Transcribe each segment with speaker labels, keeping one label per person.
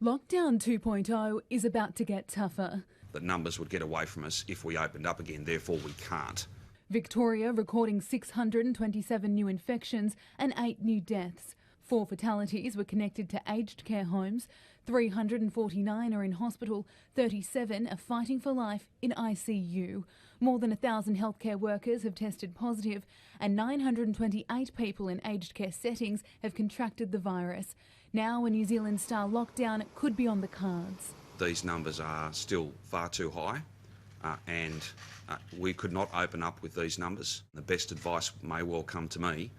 Speaker 1: Lockdown 2.0 is about to get tougher.
Speaker 2: The numbers would get away from us if we opened up again, therefore we can't.
Speaker 1: Victoria recording 627 new infections and 8 new deaths. 4 fatalities were connected to aged care homes, 349 are in hospital, 37 are fighting for life in ICU. More than 1,000 healthcare workers have tested positive and 928 people in aged care settings have contracted the virus. Now a New Zealand-style lockdown could be on the cards.
Speaker 2: These numbers are still far too high and we could not open up with these numbers. The best advice may well come to me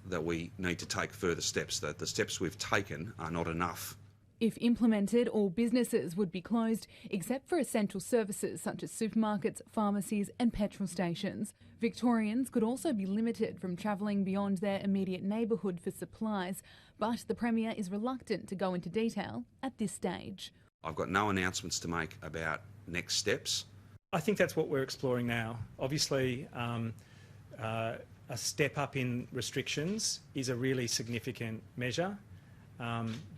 Speaker 2: that we need to take further steps, that the steps we've taken are not enough.
Speaker 1: If implemented, all businesses would be closed except for essential services such as supermarkets, pharmacies and petrol stations. Victorians could also be limited from travelling beyond their immediate neighbourhood for supplies, but the Premier is reluctant to go into detail at this stage.
Speaker 2: I've got no announcements to make about next steps.
Speaker 3: I think that's what we're exploring now. Obviously, a step up in restrictions is a really significant measure,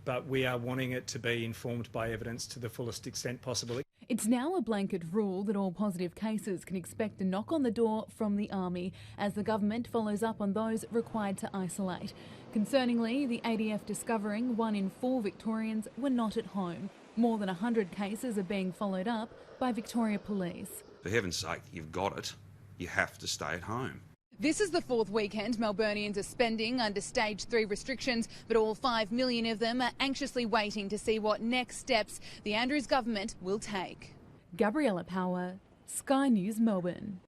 Speaker 3: but we are wanting it to be informed by evidence to the fullest extent possible.
Speaker 1: It's now a blanket rule that all positive cases can expect a knock on the door from the Army as the government follows up on those required to isolate. Concerningly, the ADF discovering 1 in 4 Victorians were not at home. More than 100 cases are being followed up by Victoria Police.
Speaker 2: For heaven's sake, you've got it. You have to stay at home.
Speaker 1: This is the 4th weekend Melburnians are spending under Stage 3 restrictions, but all 5 million of them are anxiously waiting to see what next steps the Andrews government will take. Gabriella Power, Sky News, Melbourne.